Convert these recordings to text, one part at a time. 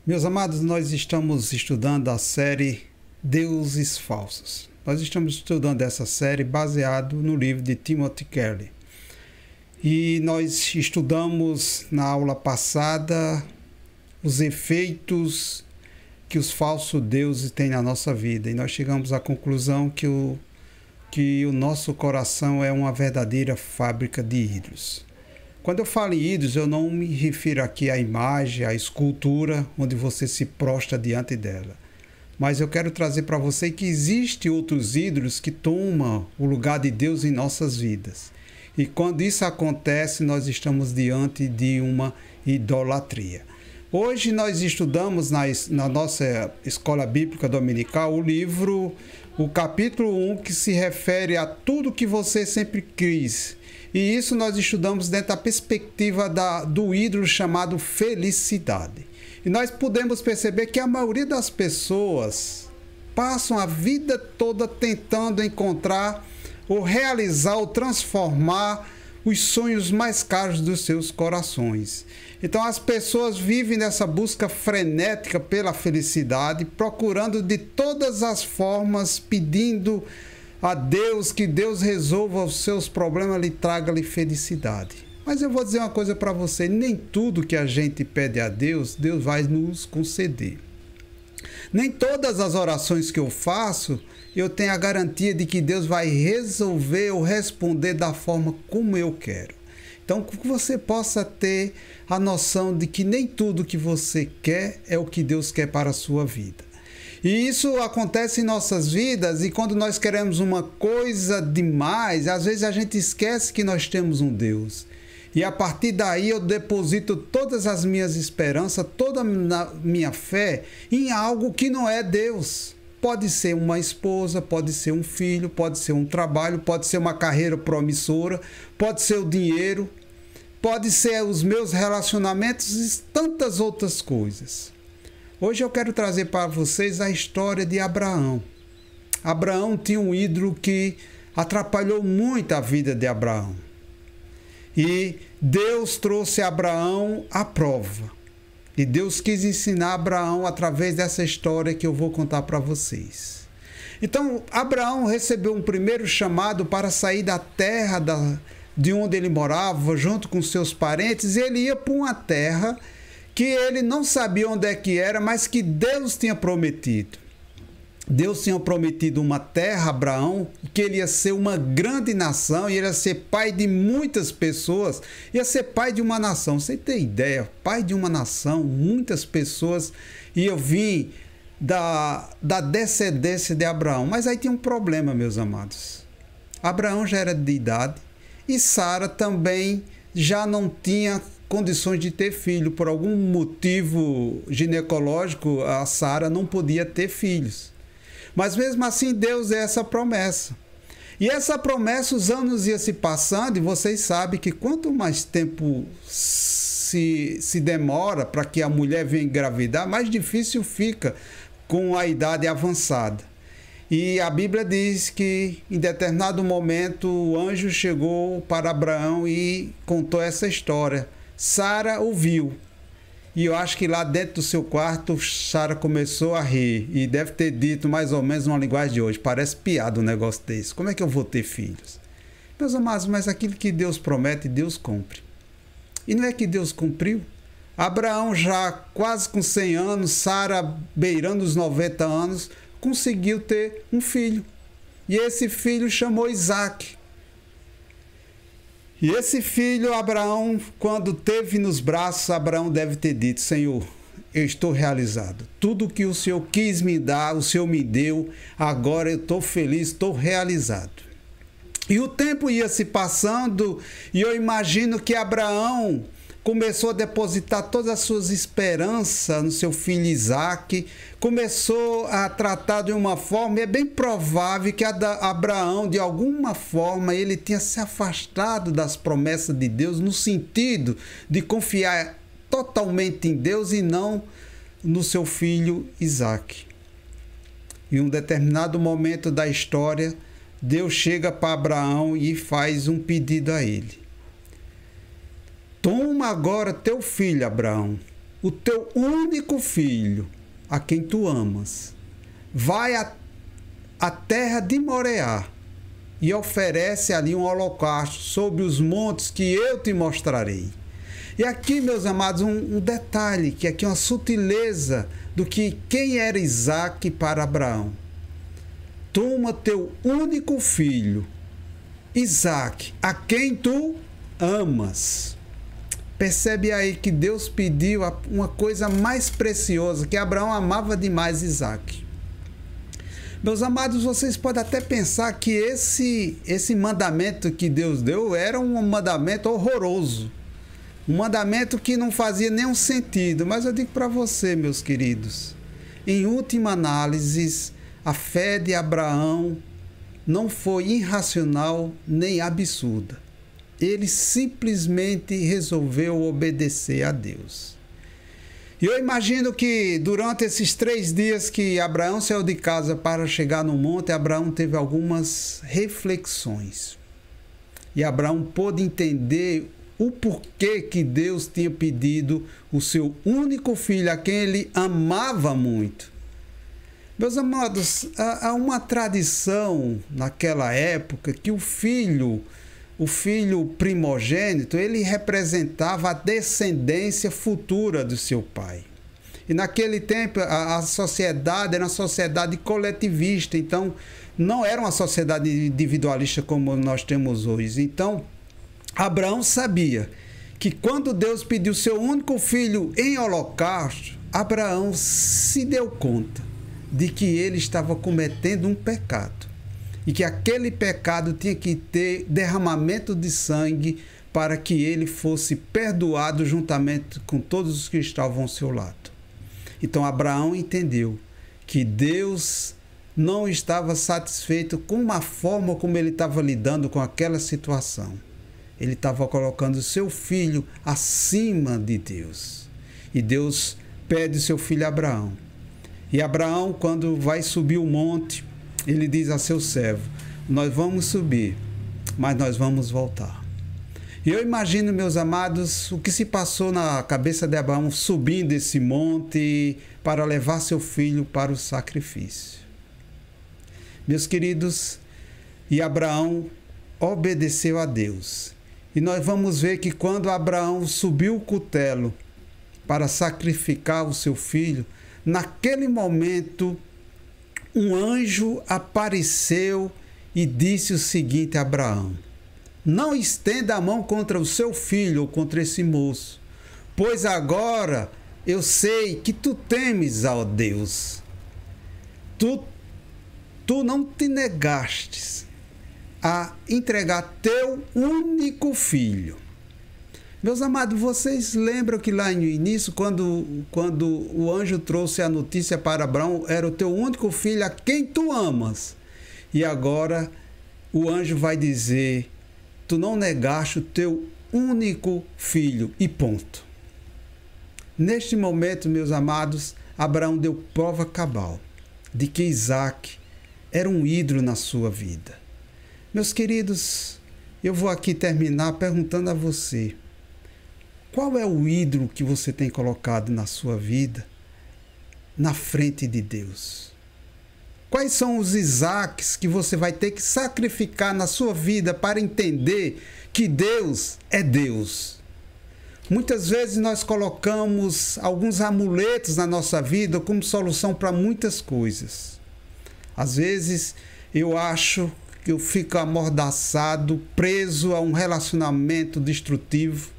Meus amados, nós estamos estudando a série Deuses Falsos. Nós estamos estudando essa série baseado no livro de Timothy Keller. E nós estudamos na aula passada os efeitos que os falsos deuses têm na nossa vida. E nós chegamos à conclusão que o nosso coração é uma verdadeira fábrica de ídolos. Quando eu falo em ídolos, eu não me refiro aqui à imagem, à escultura, onde você se prostra diante dela. Mas eu quero trazer para você que existem outros ídolos que tomam o lugar de Deus em nossas vidas. E quando isso acontece, nós estamos diante de uma idolatria. Hoje nós estudamos na nossa escola bíblica dominical o capítulo 1, que se refere a tudo que você sempre quis. E isso nós estudamos dentro da perspectiva do ídolo chamado felicidade. E nós podemos perceber que a maioria das pessoas passam a vida toda tentando encontrar ou realizar ou transformar os sonhos mais caros dos seus corações. Então as pessoas vivem nessa busca frenética pela felicidade, procurando de todas as formas, pedindo a Deus que Deus resolva os seus problemas, lhe traga-lhe felicidade. Mas eu vou dizer uma coisa para você, nem tudo que a gente pede a Deus, Deus vai nos conceder. Nem todas as orações que eu faço, eu tenho a garantia de que Deus vai resolver ou responder da forma como eu quero. Então, que você possa ter a noção de que nem tudo que você quer é o que Deus quer para a sua vida. E isso acontece em nossas vidas, e quando nós queremos uma coisa demais, às vezes a gente esquece que nós temos um Deus. E a partir daí eu deposito todas as minhas esperanças, toda a minha fé em algo que não é Deus. Pode ser uma esposa, pode ser um filho, pode ser um trabalho, pode ser uma carreira promissora, pode ser o dinheiro, pode ser os meus relacionamentos e tantas outras coisas. Hoje eu quero trazer para vocês a história de Abraão. Abraão tinha um ídolo que atrapalhou muito a vida de Abraão. E Deus trouxe a Abraão à prova. E Deus quis ensinar a Abraão através dessa história que eu vou contar para vocês. Então, Abraão recebeu um primeiro chamado para sair da terra de onde ele morava, junto com seus parentes, e ele ia para uma terra que ele não sabia onde é que era, mas que Deus tinha prometido. Deus tinha prometido uma terra a Abraão, que ele ia ser uma grande nação, e ele ia ser pai de muitas pessoas, ia ser pai de uma nação. Você tem ideia? Pai de uma nação, muitas pessoas iam vir da descendência de Abraão. Mas aí tinha um problema, meus amados. Abraão já era de idade, e Sara também já não tinha condições de ter filho. Por algum motivo ginecológico, a Sara não podia ter filhos. Mas mesmo assim, Deus é essa promessa. E essa promessa, os anos iam se passando, e vocês sabem que quanto mais tempo se demora para que a mulher venha engravidar, mais difícil fica com a idade avançada. E a Bíblia diz que em determinado momento o anjo chegou para Abraão e contou essa história. Sara ouviu, e eu acho que lá dentro do seu quarto Sara começou a rir, e deve ter dito mais ou menos uma linguagem de hoje: parece piada um negócio desse, como é que eu vou ter filhos? Meus amados, mas aquilo que Deus promete, Deus cumpre. E não é que Deus cumpriu? Abraão já quase com 100 anos, Sara beirando os 90 anos, conseguiu ter um filho, e esse filho chamou Isaque. E esse filho, Abraão, quando teve nos braços, Abraão deve ter dito: Senhor, eu estou realizado. Tudo que o Senhor quis me dar, o Senhor me deu. Agora eu estou feliz, estou realizado. E o tempo ia se passando, e eu imagino que Abraão começou a depositar todas as suas esperanças no seu filho Isaque, começou a tratar de uma forma, e é bem provável que Abraão, de alguma forma, ele tinha se afastado das promessas de Deus, no sentido de confiar totalmente em Deus e não no seu filho Isaque. Em um determinado momento da história, Deus chega para Abraão e faz um pedido a ele: toma agora teu filho, Abraão, o teu único filho, a quem tu amas, vai à terra de Moreá e oferece ali um holocausto sobre os montes que eu te mostrarei. E aqui, meus amados, um detalhe, que aqui é uma sutileza do que quem era Isaque para Abraão. Toma teu único filho, Isaque, a quem tu amas. Percebe aí que Deus pediu uma coisa mais preciosa, que Abraão amava demais Isaque. Meus amados, vocês podem até pensar que esse mandamento que Deus deu era um mandamento horroroso. Um mandamento que não fazia nenhum sentido. Mas eu digo para você, meus queridos, em última análise, a fé de Abraão não foi irracional nem absurda. Ele simplesmente resolveu obedecer a Deus. E eu imagino que durante esses 3 dias que Abraão saiu de casa para chegar no monte, Abraão teve algumas reflexões. E Abraão pôde entender o porquê que Deus tinha pedido o seu único filho, a quem ele amava muito. Meus amados, há uma tradição naquela época que o filho primogênito, ele representava a descendência futura do seu pai. E naquele tempo a sociedade era uma sociedade coletivista, então não era uma sociedade individualista como nós temos hoje. Então Abraão sabia que quando Deus pediu seu único filho em holocausto, Abraão se deu conta de que ele estava cometendo um pecado e que aquele pecado tinha que ter derramamento de sangue para que ele fosse perdoado juntamente com todos os que estavam ao seu lado. Então Abraão entendeu que Deus não estava satisfeito com a forma como ele estava lidando com aquela situação. Ele estava colocando seu filho acima de Deus. E Deus pede seu filho Abraão. E Abraão, quando vai subir o monte, ele diz a seu servo: nós vamos subir, mas nós vamos voltar. E eu imagino, meus amados, o que se passou na cabeça de Abraão subindo esse monte para levar seu filho para o sacrifício. Meus queridos, e Abraão obedeceu a Deus. E nós vamos ver que quando Abraão subiu o cutelo para sacrificar o seu filho, naquele momento um anjo apareceu e disse o seguinte a Abraão: não estenda a mão contra o seu filho ou contra esse moço, pois agora eu sei que tu temes ao Deus. Tu não te negastes a entregar teu único filho. Meus amados, vocês lembram que lá no início, quando o anjo trouxe a notícia para Abraão, era o teu único filho a quem tu amas. E agora o anjo vai dizer: tu não negaste o teu único filho, e ponto. Neste momento, meus amados, Abraão deu prova cabal de que Isaque era um ídolo na sua vida. Meus queridos, eu vou aqui terminar perguntando a você: qual é o ídolo que você tem colocado na sua vida na frente de Deus? Quais são os Isaques que você vai ter que sacrificar na sua vida para entender que Deus é Deus? Muitas vezes nós colocamos alguns amuletos na nossa vida como solução para muitas coisas. Às vezes eu acho que eu fico amordaçado, preso a um relacionamento destrutivo.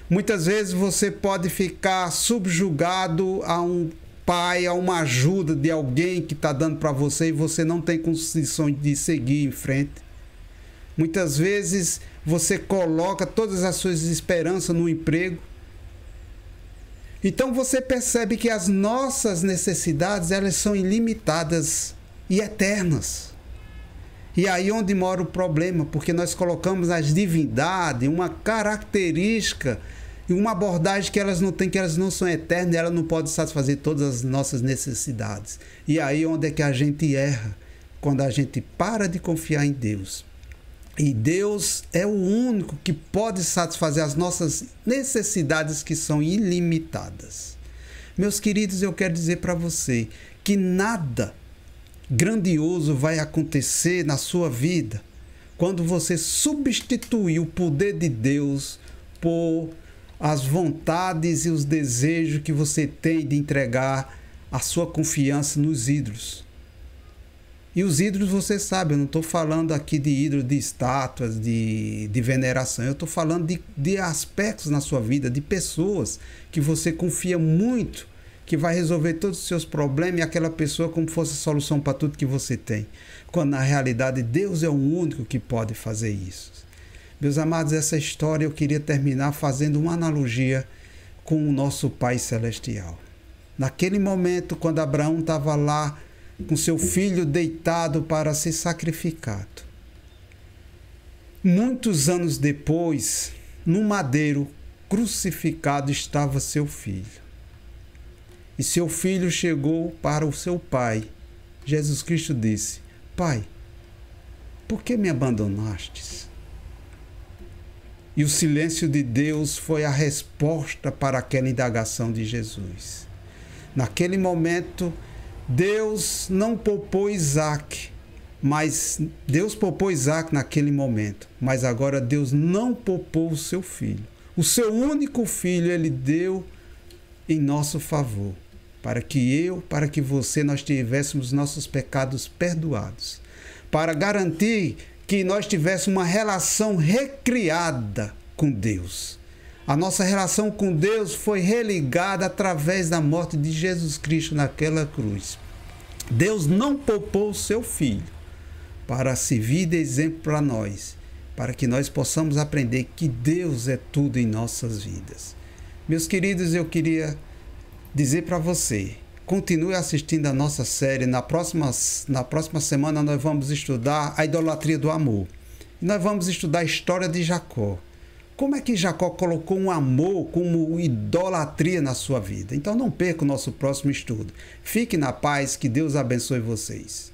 Muitas vezes você pode ficar subjugado a um pai, a uma ajuda de alguém que está dando para você e você não tem condições de seguir em frente. Muitas vezes você coloca todas as suas esperanças no emprego. Então você percebe que as nossas necessidades, elas são ilimitadas e eternas. E aí onde mora o problema, porque nós colocamos nas divindades uma característica e uma abordagem que elas não têm, que elas não são eternas, e elas não podem satisfazer todas as nossas necessidades. E aí onde é que a gente erra? Quando a gente para de confiar em Deus. E Deus é o único que pode satisfazer as nossas necessidades, que são ilimitadas. Meus queridos, eu quero dizer para você que nada grandioso vai acontecer na sua vida quando você substituir o poder de Deus por as vontades e os desejos que você tem de entregar a sua confiança nos ídolos. E os ídolos, você sabe, eu não estou falando aqui de ídolos de estátuas, de veneração. Eu estou falando de aspectos na sua vida, de pessoas que você confia muito, que vai resolver todos os seus problemas, e aquela pessoa como fosse a solução para tudo que você tem. Quando na realidade Deus é o único que pode fazer isso. Meus amados, essa história eu queria terminar fazendo uma analogia com o nosso Pai Celestial. Naquele momento, quando Abraão estava lá com seu filho deitado para ser sacrificado. Muitos anos depois, no madeiro crucificado estava seu filho. E seu filho chegou para o seu pai. Jesus Cristo disse: Pai, por que me abandonastes? E o silêncio de Deus foi a resposta para aquela indagação de Jesus. Naquele momento, Deus não poupou Isaac, mas Deus poupou Isaac naquele momento, mas agora Deus não poupou o seu filho. O seu único filho Ele deu em nosso favor, para que você, nós tivéssemos nossos pecados perdoados, para garantir que nós tivéssemos uma relação recriada com Deus. A nossa relação com Deus foi religada através da morte de Jesus Cristo naquela cruz. Deus não poupou o seu Filho para servir de exemplo para nós, para que nós possamos aprender que Deus é tudo em nossas vidas. Meus queridos, eu queria dizer para você, continue assistindo a nossa série. Na próxima semana nós vamos estudar a idolatria do amor. E nós vamos estudar a história de Jacó. Como é que Jacó colocou um amor como idolatria na sua vida? Então não perca o nosso próximo estudo. Fique na paz, que Deus abençoe vocês.